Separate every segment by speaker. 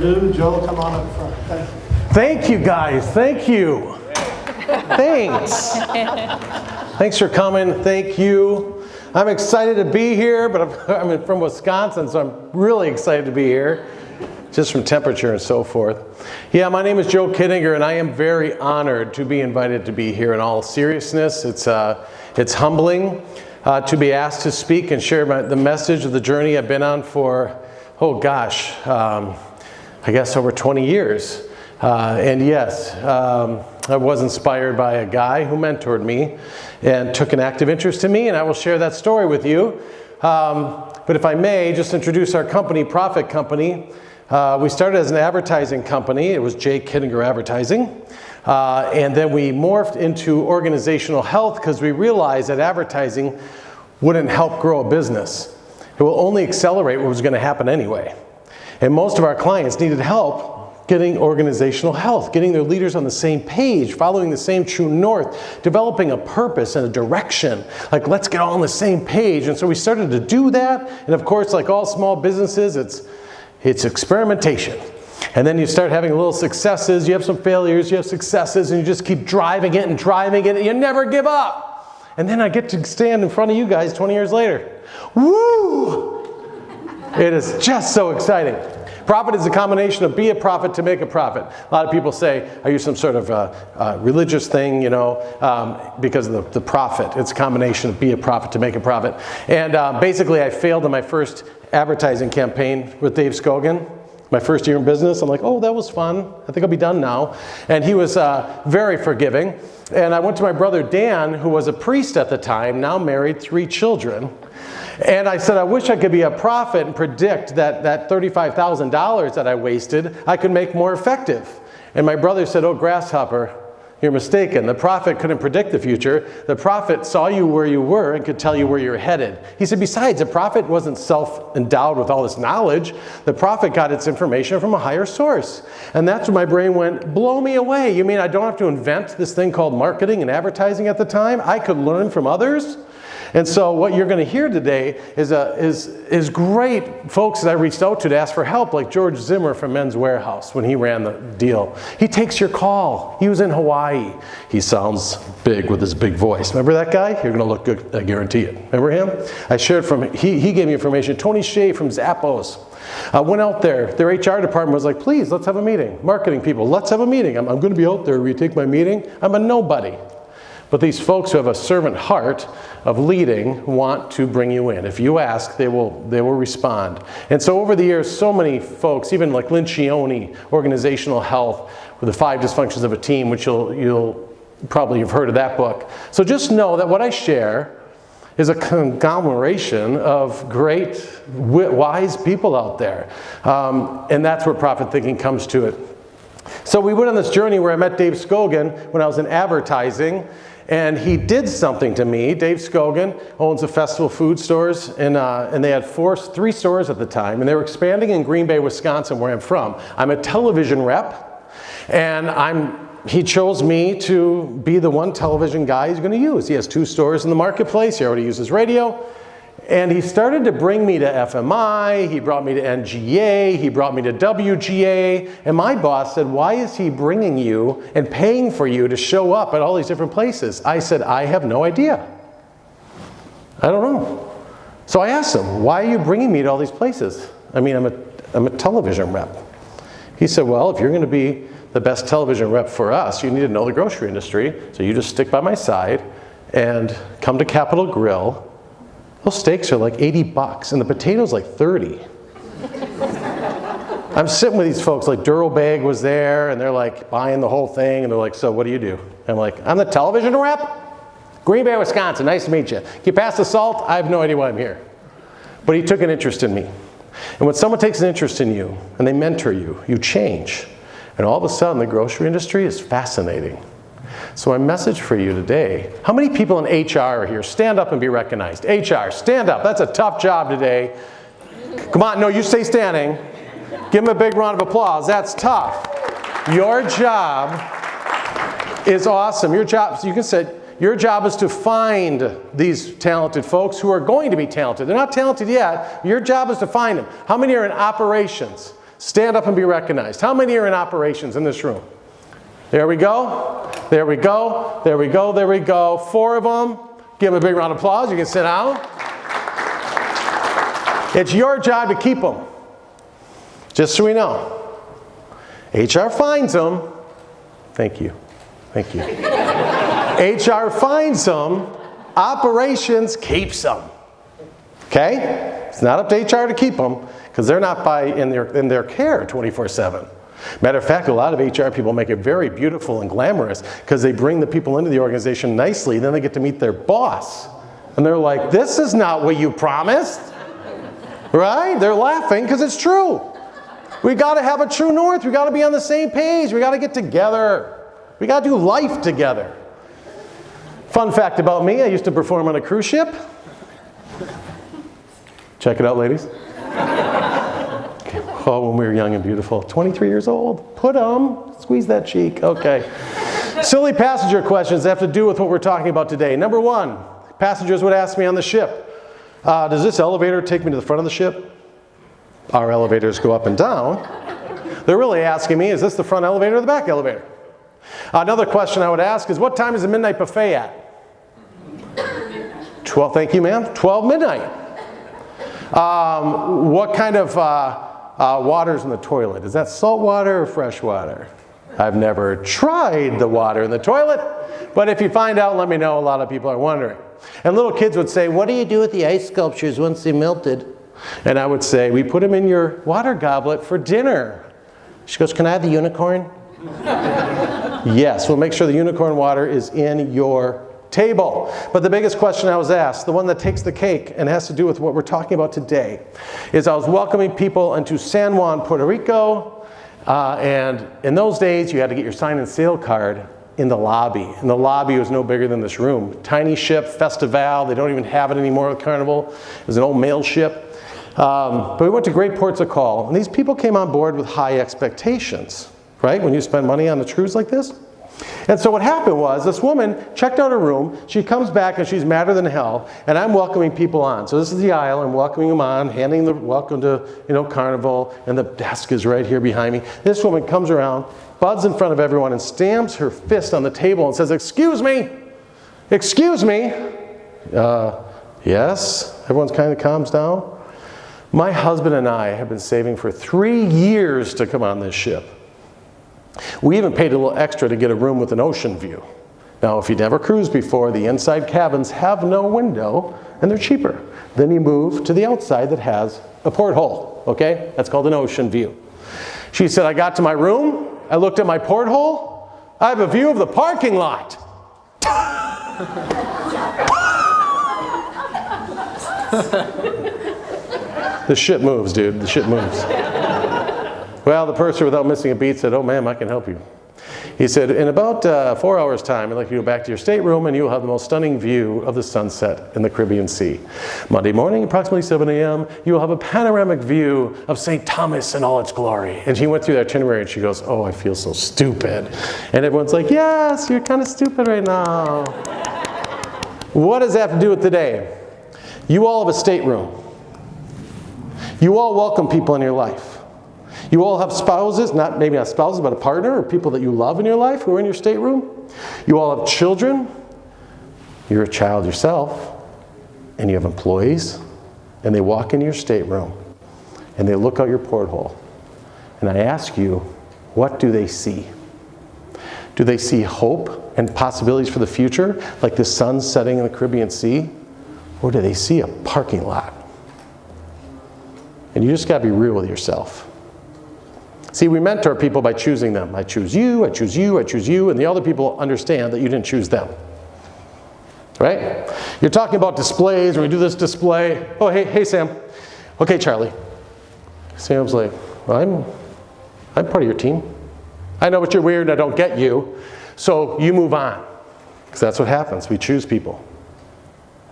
Speaker 1: ado, Joe, come on up front. Thank you.
Speaker 2: Thank you, guys. Thank you. Thanks. Thanks for coming. Thank you. I'm excited to be here, but I'm from Wisconsin, so I'm really excited to be here, just from temperature and so forth. Yeah, my name is Joe Kiedinger, and I am very honored to be invited to be here in all seriousness. It's humbling to be asked to speak and share the message of the journey I've been on for, I guess over 20 years. And yes, I was inspired by a guy who mentored me and took an active interest in me, and I will share that story with you. But if I may, just introduce our company, Prophit Company. We started as an advertising company. It was Joe Kiedinger Advertising. And then we morphed into organizational health because we realized that advertising wouldn't help grow a business. It will only accelerate what was going to happen anyway. And most of our clients needed help getting organizational health, getting their leaders on the same page, following the same true north, developing a purpose and a direction. Like, let's get all on the same page. And so we started to do that. And of course, like all small businesses, it's experimentation. And then you start having little successes, you have some failures, you have successes, and you just keep driving it, and you never give up. And then I get to stand in front of you guys 20 years later. Woo! It is just so exciting. Profit is a combination of be a prophet to make a profit. A lot of people say, are you some sort of religious thing, because of the profit. It's a combination of be a prophet to make a profit. And basically I failed in my first advertising campaign with Dave Scogan. My first year in business, I'm like, oh, that was fun. I think I'll be done now. And he was very forgiving. And I went to my brother Dan, who was a priest at the time, now married, 3 children. And I said, I wish I could be a prophet and predict that $35,000 that I wasted, I could make more effective. And my brother said, oh, grasshopper, you're mistaken. The prophet couldn't predict the future. The prophet saw you where you were and could tell you where you're headed. He said, besides, the prophet wasn't self-endowed with all this knowledge. The prophet got its information from a higher source. And that's when my brain went, blow me away. You mean I don't have to invent this thing called marketing and advertising at the time? I could learn from others? And so what you're going to hear today is great folks that I reached out to ask for help, like George Zimmer from Men's Warehouse when he ran the deal. He takes your call. He was in Hawaii. He sounds big with his big voice. Remember that guy? You're going to look good, I guarantee it. Remember him? I shared from, he gave me information. Tony Shea from Zappos. I went out there. Their HR department was like, please, let's have a meeting. Marketing people, let's have a meeting. I'm going to be out there. Will you take my meeting? I'm a nobody. But these folks who have a servant heart of leading want to bring you in. If you ask, they will respond. And so over the years, so many folks, even like Lencioni, organizational health, with the 5 dysfunctions of a team, which you'll probably have heard of that book. So just know that what I share is a conglomeration of great, wise people out there. And that's where profit thinking comes to it. So we went on this journey where I met Dave Scogan when I was in advertising. And he did something to me. Dave Scogan owns a Festival Food Stores, and they had 3 stores at the time, and they were expanding in Green Bay, Wisconsin, where I'm from. I'm a television rep, and he chose me to be the one television guy he's going to use. He has 2 stores in the marketplace. He already uses radio. And he started to bring me to FMI, he brought me to NGA, he brought me to WGA, and my boss said, why is he bringing you and paying for you to show up at all these different places? I said, I have no idea. I don't know. So I asked him, why are you bringing me to all these places? I mean, I'm a television rep. He said, well, if you're going to be the best television rep for us, you need to know the grocery industry, so you just stick by my side and come to Capitol Grill. Those steaks are like $80 and the potatoes like 30. I'm sitting with these folks, like Durobag was there, and they're like buying the whole thing, and they're like, so what do you do? I'm like, I'm the television rep? Green Bay, Wisconsin, nice to meet you. You pass the salt? I have no idea why I'm here. But he took an interest in me. And when someone takes an interest in you, and they mentor you, you change. And all of a sudden, the grocery industry is fascinating. So my message for you today, how many people in HR are here? Stand up and be recognized. HR, stand up. That's a tough job today. Come on, no, you stay standing. Give them a big round of applause. That's tough. Your job is awesome. Your job, you can say, your job is to find these talented folks who are going to be talented. They're not talented yet. Your job is to find them. How many are in operations? Stand up and be recognized. How many are in operations in this room? There we go. There we go. There we go. There we go. 4 of them. Give them a big round of applause. You can sit down. It's your job to keep them. Just so we know. HR finds them. Thank you. Thank you. HR finds them. Operations keeps them. Okay? It's not up to HR to keep them because they're not in their care 24/7. Matter of fact, a lot of HR people make it very beautiful and glamorous because they bring the people into the organization nicely, then they get to meet their boss. And they're like, this is not what you promised. Right? They're laughing because it's true. We got to have a true north. We got to be on the same page. We got to get together. We got to do life together. Fun fact about me, I used to perform on a cruise ship. Check it out, ladies. Oh, when we were young and beautiful. 23 years old. Put 'em. Squeeze that cheek. Okay. Silly passenger questions have to do with what we're talking about today. Number 1, passengers would ask me on the ship, does this elevator take me to the front of the ship? Our elevators go up and down. They're really asking me, is this the front elevator or the back elevator? Another question I would ask is, what time is the midnight buffet at? 12, thank you, ma'am. 12 midnight. What kind of water's in the toilet? Is that salt water or fresh water? I've never tried the water in the toilet, but if you find out, let me know. A lot of people are wondering. And little kids would say, what do you do with the ice sculptures once they melted? And I would say, we put them in your water goblet for dinner. She goes, can I have the unicorn? Yes, we'll make sure the unicorn water is in your table. But the biggest question I was asked, the one that takes the cake and has to do with what we're talking about today, is I was welcoming people into San Juan, Puerto Rico, and in those days you had to get your sign and sail card in the lobby. And the lobby was no bigger than this room. Tiny ship, Festival, they don't even have it anymore with Carnival. It was an old mail ship. But we went to great ports of call, and these people came on board with high expectations, right? When you spend money on a cruise like this. And so what happened was, this woman checked out her room, she comes back and she's madder than hell, and I'm welcoming people on. So this is the aisle, I'm welcoming them on, handing the welcome to, Carnival, and the desk is right here behind me. This woman comes around, buds in front of everyone, and stamps her fist on the table and says, excuse me, excuse me. Yes, everyone's kind of calms down. My husband and I have been saving for 3 years to come on this ship. We even paid a little extra to get a room with an ocean view. Now, if you've never cruised before, the inside cabins have no window, and they're cheaper. Then you move to the outside that has a porthole, okay? That's called an ocean view. She said, I got to my room, I looked at my porthole, I have a view of the parking lot. The ship moves, dude, the ship moves. Well, the purser, without missing a beat, said, oh, ma'am, I can help you. He said, in about 4 hours' time, I'd like you to go back to your stateroom and you'll have the most stunning view of the sunset in the Caribbean Sea. Monday morning, approximately 7 a.m., you will have a panoramic view of St. Thomas in all its glory. And she went through the itinerary and she goes, oh, I feel so stupid. And everyone's like, yes, you're kind of stupid right now. What does that have to do with today? You all have a stateroom. You all welcome people in your life. You all have spouses, maybe not spouses, but a partner or people that you love in your life who are in your stateroom. You all have children. You're a child yourself. And you have employees. And they walk into your stateroom. And they look out your porthole. And I ask you, what do they see? Do they see hope and possibilities for the future, like the sun setting in the Caribbean Sea? Or do they see a parking lot? And you just got to be real with yourself. See, we mentor people by choosing them. I choose you, I choose you, I choose you, and the other people understand that you didn't choose them. Right? You're talking about displays, when we do this display. Oh, hey, Sam. Okay, Charlie. Sam's like, well, I'm part of your team. I know but you're weird and I don't get you, so you move on. Because that's what happens. We choose people.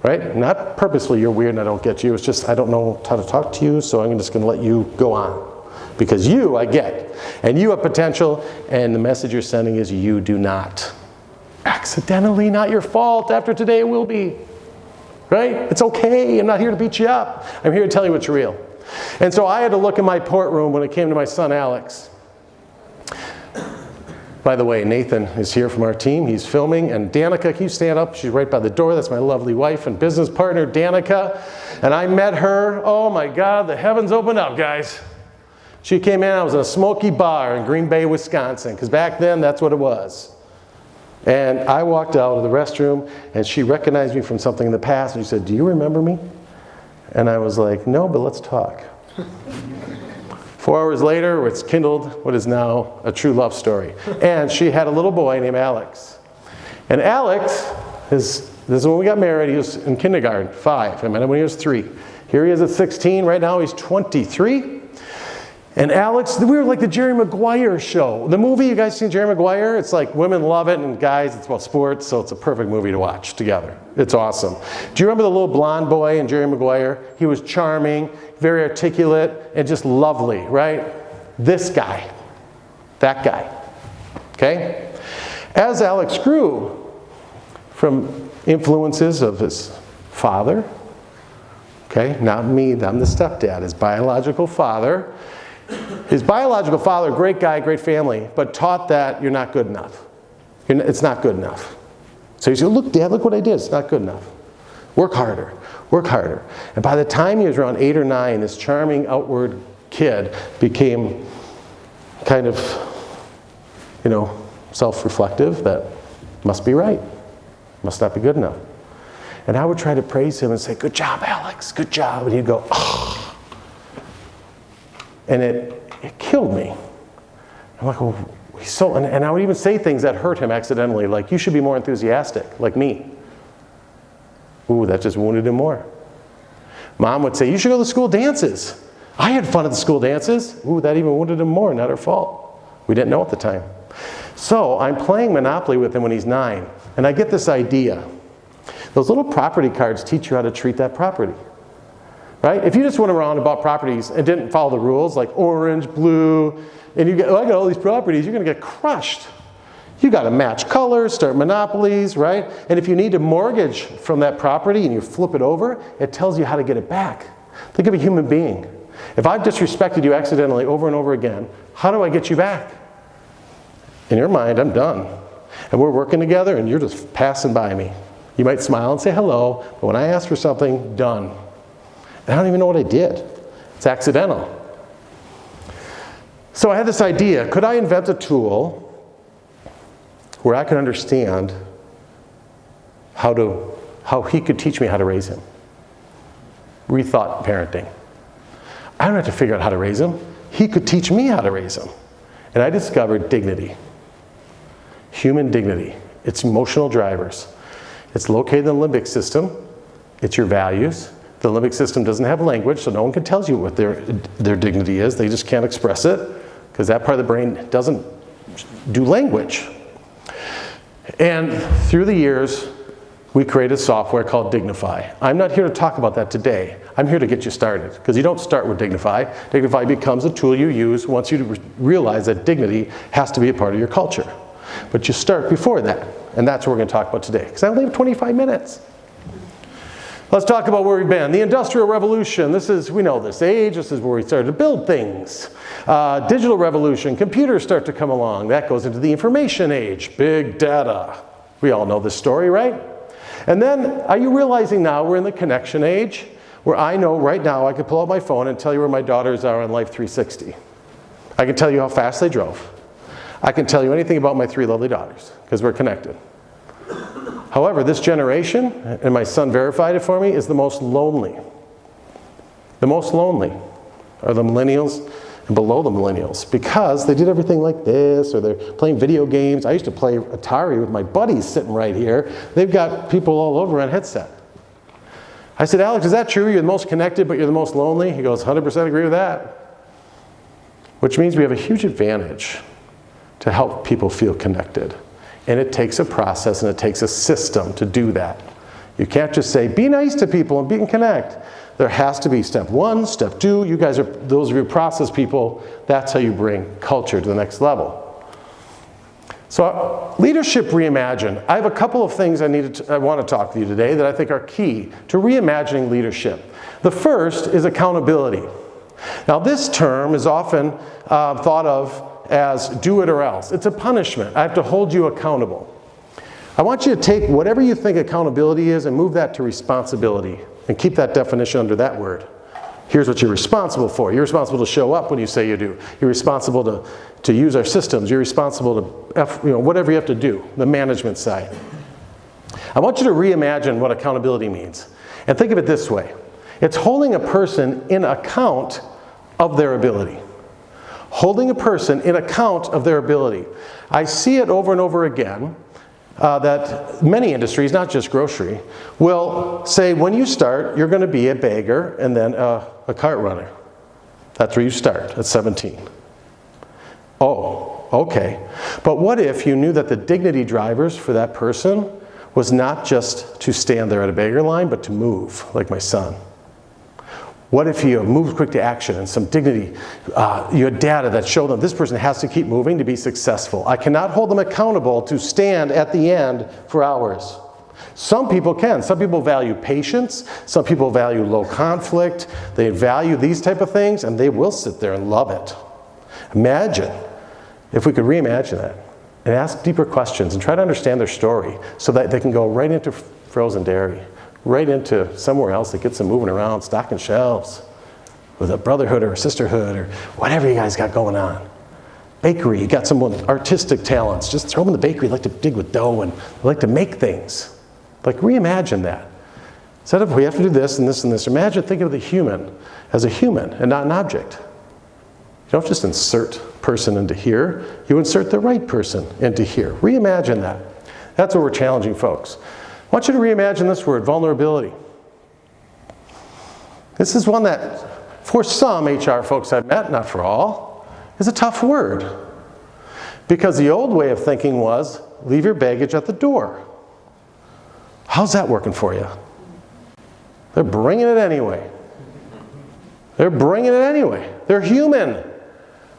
Speaker 2: Right? Not purposely you're weird and I don't get you. It's just I don't know how to talk to you, so I'm just going to let you go on. Because you, I get. And you have potential, and the message you're sending is you do not. Accidentally, not your fault. After today, it will be. Right? It's okay. I'm not here to beat you up. I'm here to tell you what's real. And so I had to look in my courtroom when it came to my son, Alex. By the way, Nathan is here from our team. He's filming. And Danica, can you stand up? She's right by the door. That's my lovely wife and business partner, Danica. And I met her. Oh my God, the heavens opened up, guys. She came in. I was in a smoky bar in Green Bay, Wisconsin, because back then, that's what it was. And I walked out of the restroom, and she recognized me from something in the past. And she said, "Do you remember me?" And I was like, "No, but let's talk." 4 hours later, it's kindled what is now a true love story. And she had a little boy named Alex. And Alex, this is when we got married. He was in kindergarten, 5. I met him when he was 3. Here he is at 16. Right now he's 23. And Alex, we were like the Jerry Maguire show. The movie, you guys seen Jerry Maguire? It's like women love it, and guys, it's about sports, so it's a perfect movie to watch together. It's awesome. Do you remember the little blonde boy in Jerry Maguire? He was charming, very articulate, and just lovely, right? This guy, that guy, okay? As Alex grew from influences of his father, okay, not me, I'm the stepdad, his biological father. His biological father, great guy, great family, but taught that you're not good enough. It's not good enough. So he said, "Look, Dad, look what I did. It's not good enough. Work harder, work harder." And by the time he was around 8 or 9, this charming outward kid became kind of, self-reflective that must be right, must not be good enough. And I would try to praise him and say, "Good job, Alex, good job." And he'd go, "Oh." And it killed me. I'm like, "Oh, he's so," and I would even say things that hurt him accidentally, like, "You should be more enthusiastic, like me." Ooh, that just wounded him more. Mom would say, "You should go to the school dances." I had fun at the school dances. Ooh, that even wounded him more, not our fault. We didn't know at the time. So I'm playing Monopoly with him when he's 9, and I get this idea. Those little property cards teach you how to treat that property. Right? If you just went around and bought properties and didn't follow the rules, like orange, blue, and you get, "Oh, I got all these properties," you're going to get crushed. You got to match colors, start monopolies, right? And if you need to mortgage from that property and you flip it over, it tells you how to get it back. Think of a human being. If I've disrespected you accidentally over and over again, how do I get you back? In your mind, I'm done. And we're working together and you're just passing by me. You might smile and say hello, but when I ask for something, done. I don't even know what I did. It's accidental. So I had this idea. Could I invent a tool where I could understand how he could teach me how to raise him? Rethought parenting. I don't have to figure out how to raise him. He could teach me how to raise him. And I discovered dignity. Human dignity. It's emotional drivers. It's located in the limbic system. It's your values. The limbic system doesn't have language, so no one can tell you what their dignity is. They just can't express it, because that part of the brain doesn't do language. And through the years, we created software called Dignify. I'm not here to talk about that today. I'm here to get you started, because you don't start with Dignify. Dignify becomes a tool you use once you realize that dignity has to be a part of your culture. But you start before that, and that's what we're going to talk about today, because I only have 25 minutes. Let's talk about where we've been. The Industrial Revolution. We know this age. This is where we started to build things. Digital revolution. Computers start to come along. That goes into the information age. Big data. We all know this story, right? And then, are you realizing now we're in the connection age? Where I know right now I could pull out my phone and tell you where my daughters are on Life 360. I can tell you how fast they drove. I can tell you anything about my 3 lovely daughters, because we're connected. However, this generation, and my son verified it for me, is the most lonely. The most lonely are the millennials and below the millennials, because they did everything like this, or they're playing video games. I used to play Atari with my buddies sitting right here. They've got people all over on headset. I said, "Alex, is that true? You're the most connected, but you're the most lonely?" He goes, 100% agree with that. Which means we have a huge advantage to help people feel connected. And it takes a process and it takes a system to do that. You can't just say, be nice to people and be and connect. There has to be step 1, step 2. You guys are, those of you process people, that's how you bring culture to the next level. So leadership reimagined. I have a couple of things I want to talk to you today that I think are key to reimagining leadership. The first is accountability. Now this term is often thought of as do it or else. It's a punishment. I have to hold you accountable. I want you to take whatever you think accountability is and move that to responsibility and keep that definition under that word. Here's what you're responsible for. You're responsible to show up when you say you do. You're responsible to use our systems. You're responsible to, whatever you have to do, the management side. I want you to reimagine what accountability means. And think of it this way. It's holding a person in account of their ability. Holding a person in account of their ability. I see it over and over again that many industries, not just grocery, will say when you start, you're going to be a bagger and then a cart runner. That's where you start at 17. Oh, okay. But what if you knew that the dignity drivers for that person was not just to stand there at a bagger line, but to move, like my son? What if you moved quick to action and some dignity, you had data that showed them this person has to keep moving to be successful. I cannot hold them accountable to stand at the end for hours. Some people can. Some people value patience. Some people value low conflict. They value these type of things and they will sit there and love it. Imagine if we could reimagine that and ask deeper questions and try to understand their story so that they can go right into frozen dairy. Right into somewhere else that gets them moving around, stocking shelves with a brotherhood or a sisterhood or whatever you guys got going on. Bakery, you got some artistic talents. Just throw them in the bakery. They like to dig with dough and they like to make things. Like reimagine that. Instead of we have to do this and this and this, imagine thinking of the human as a human and not an object. You don't just insert person into here. You insert the right person into here. Reimagine that. That's what we're challenging folks. I want you to reimagine this word, vulnerability. This is one that, for some HR folks I've met, not for all, is a tough word. Because the old way of thinking was, leave your baggage at the door. How's that working for you? They're bringing it anyway. They're bringing it anyway. They're human.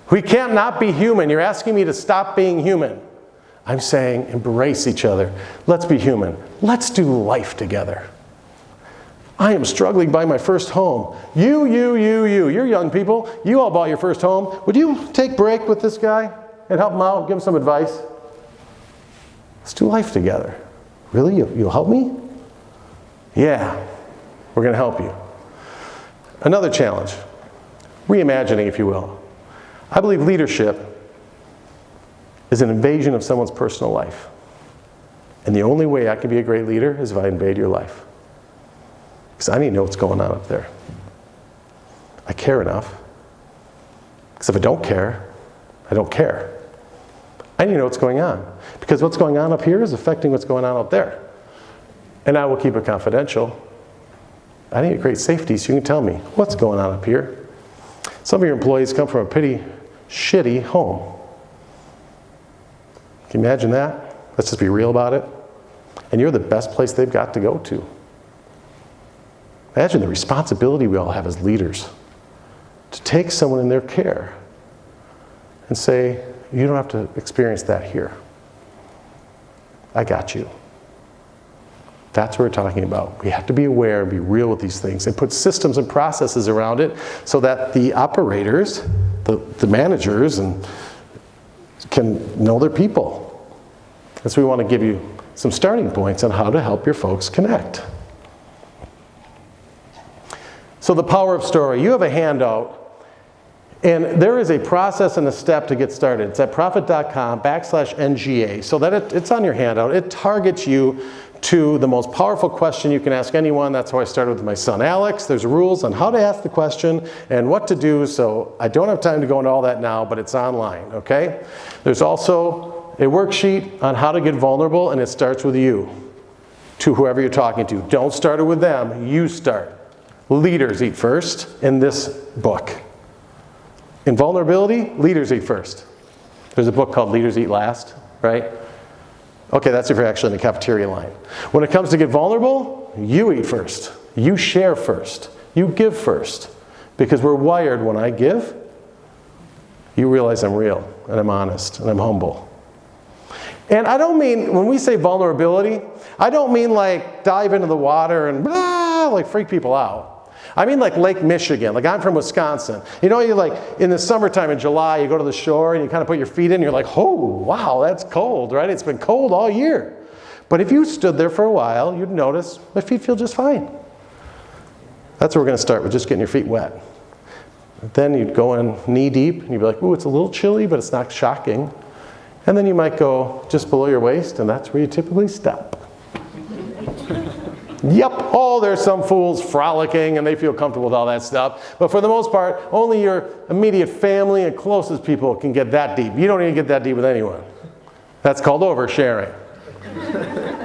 Speaker 2: We can't not be human. You're asking me to stop being human. I'm saying embrace each other. Let's be human. Let's do life together. I am struggling by my first home. You're young people. You all bought your first home. Would you take break with this guy and help him out, give him some advice? Let's do life together. Really? You'll help me? Yeah, we're going to help you. Another challenge, reimagining, if you will. I believe leadership is an invasion of someone's personal life. And the only way I can be a great leader is if I invade your life. Because I need to know what's going on up there. I care enough. Because if I don't care, I don't care. I need to know what's going on. Because what's going on up here is affecting what's going on up there. And I will keep it confidential. I need to create safety so you can tell me what's going on up here. Some of your employees come from a pretty shitty home. Can you imagine that? Let's just be real about it. And you're the best place they've got to go to. Imagine the responsibility we all have as leaders to take someone in their care and say, you don't have to experience that here. I got you. That's what we're talking about. We have to be aware, be real with these things, and put systems and processes around it so that the operators, the managers, and can know their people. And so we want to give you some starting points on how to help your folks connect. So the power of story. You have a handout, and there is a process and a step to get started. It's at Prophit.com/NGA, so that it's on your handout. It targets you to the most powerful question you can ask anyone. That's how I started with my son Alex. There's rules on how to ask the question and what to do, so I don't have time to go into all that now, but it's online, okay? There's also a worksheet on how to get vulnerable, and it starts with you, to whoever you're talking to. Don't start it with them, you start. Leaders eat first in this book. In vulnerability, leaders eat first. There's a book called Leaders Eat Last, right? Okay, that's if you're actually in the cafeteria line. When it comes to get vulnerable, you eat first. You share first. You give first. Because we're wired, when I give, you realize I'm real, and I'm honest, and I'm humble. And I don't mean, when we say vulnerability, I don't mean like dive into the water and blah, like freak people out. I mean like Lake Michigan. Like I'm from Wisconsin. You know, you like in the summertime in July, you go to the shore and you kind of put your feet in and you're like, oh, wow, that's cold, right? It's been cold all year. But if you stood there for a while, you'd notice my feet feel just fine. That's where we're going to start with, just getting your feet wet. Then you'd go in knee deep and you'd be like, ooh, it's a little chilly, but it's not shocking. And then you might go just below your waist, and that's where you typically stop. Yep, oh, there's some fools frolicking and they feel comfortable with all that stuff. But for the most part, only your immediate family and closest people can get that deep. You don't even get that deep with anyone. That's called oversharing.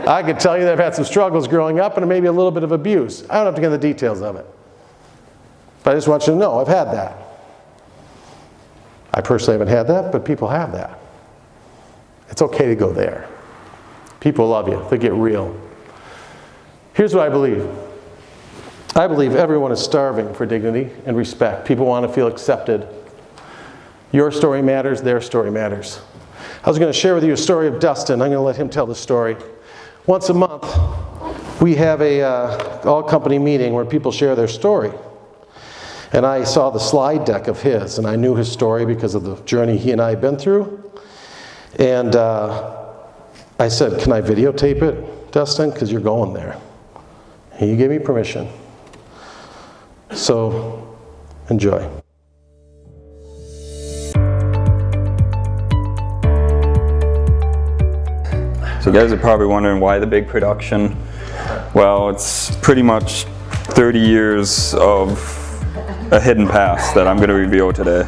Speaker 2: I could tell you that I've had some struggles growing up and maybe a little bit of abuse. I don't have to get into the details of it. But I just want you to know I've had that. I personally haven't had that, but people have that. It's okay to go there. People love you. They get real. Here's what I believe. I believe everyone is starving for dignity and respect. People want to feel accepted. Your story matters. Their story matters. I was going to share with you a story of Dustin. I'm going to let him tell the story. Once a month, we have a all-company meeting where people share their story. And I saw the slide deck of his, and I knew his story because of the journey he and I had been through. And I said, can I videotape it, Dustin? Because you're going there. And he gave me permission. So, enjoy.
Speaker 3: So you guys are probably wondering why the big production. Well, it's pretty much 30 years of a hidden past that I'm going to reveal today.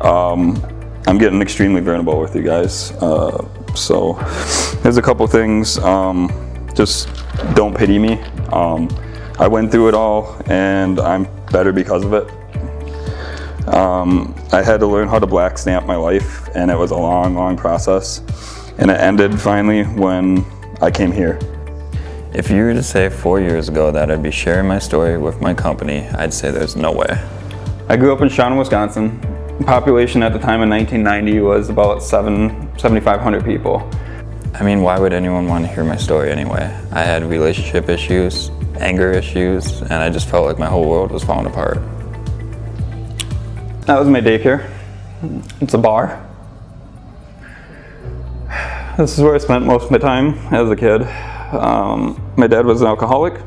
Speaker 3: I'm getting extremely vulnerable with you guys. So there's a couple things. Just don't pity me. I went through it all and I'm better because of it. I had to learn how to black stamp my life, and it was a long, long process. And it ended finally when I came here.
Speaker 4: If you were to say 4 years ago that I'd be sharing my story with my company, I'd say there's no way.
Speaker 3: I grew up in Shawnee, Wisconsin. Population at the time in 1990 was about 7,500 people.
Speaker 4: I mean, why would anyone want to hear my story anyway? I had relationship issues, anger issues, and I just felt like my whole world was falling apart.
Speaker 3: That was my daycare. It's a bar. This is where I spent most of my time as a kid. My dad was an alcoholic.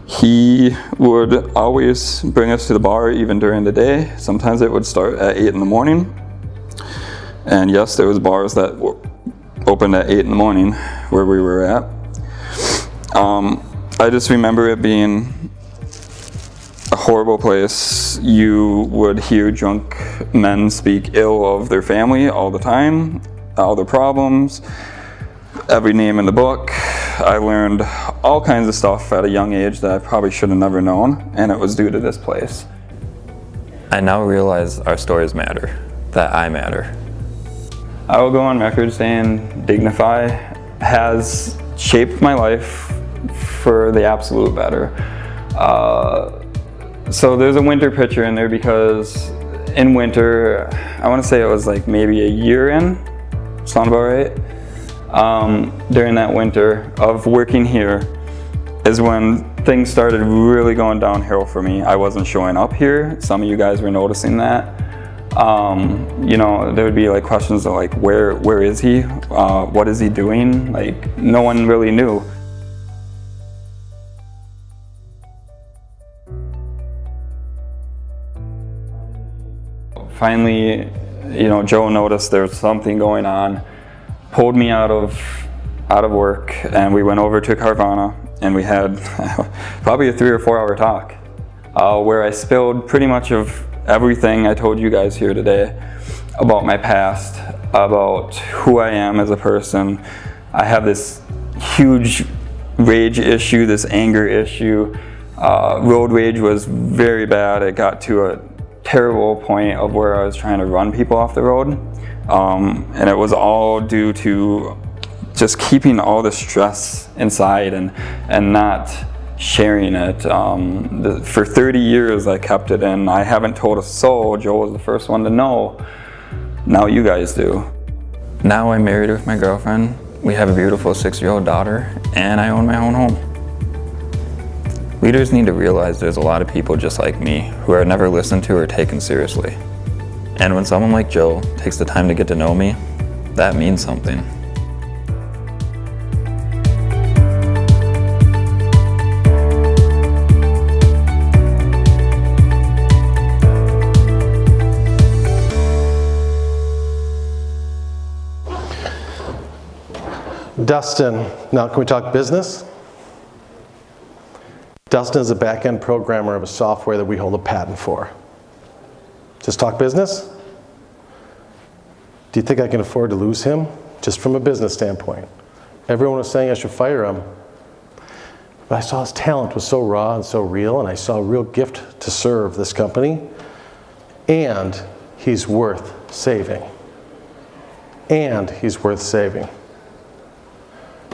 Speaker 3: He would always bring us to the bar even during the day. Sometimes it would start at 8 in the morning. And yes, there was bars that were opened at 8 in the morning where we were at. I just remember it being a horrible place. You would hear drunk men speak ill of their family all the time, all their problems, every name in the book. I learned all kinds of stuff at a young age that I probably should have never known, and it was due to this place.
Speaker 4: I now realize our stories matter, that I matter.
Speaker 3: I will go on record saying Dignify has shaped my life for the absolute better. So there's a winter picture in there because in winter, I want to say it was like maybe a year in, sound about right? During that winter of working here is when things started really going downhill for me. I wasn't showing up here. Some of you guys were noticing that. You know, there would be like questions of like, where is he? What is he doing? Like, no one really knew. Finally, you know, Joe noticed there was something going on, pulled me out of work, and we went over to Carvana, and we had probably a 3 or 4 hour talk where I spilled pretty much of everything I told you guys here today about my past, about who I am as a person. I have this huge rage issue, this anger issue. Road rage was very bad. It got to a terrible point of where I was trying to run people off the road. And it was all due to just keeping all the stress inside and not sharing it. For 30 years I kept it in. I haven't told a soul. Joe was the first one to know. Now you guys do.
Speaker 4: Now I'm married with my girlfriend. We have a beautiful 6-year-old daughter, and I own my own home. Leaders need to realize there's a lot of people just like me who are never listened to or taken seriously. And when someone like Joe takes the time to get to know me, that means something.
Speaker 2: Dustin, now can we talk business? Dustin is a back-end programmer of a software that we hold a patent for. Just talk business? Do you think I can afford to lose him? Just from a business standpoint. Everyone was saying I should fire him. But I saw his talent was so raw and so real, and I saw a real gift to serve this company. And he's worth saving. And he's worth saving.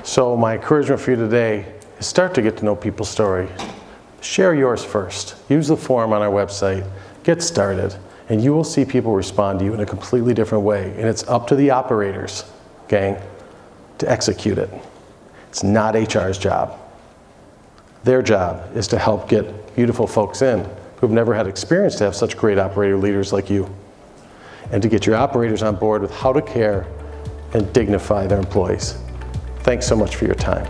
Speaker 2: So my encouragement for you today is start to get to know people's story. Share yours first. Use the form on our website. Get started. And you will see people respond to you in a completely different way. And it's up to the operators, gang, to execute it. It's not HR's job. Their job is to help get beautiful folks in who've never had experience to have such great operator leaders like you. And to get your operators on board with how to care and dignify their employees. Thanks so much for your time.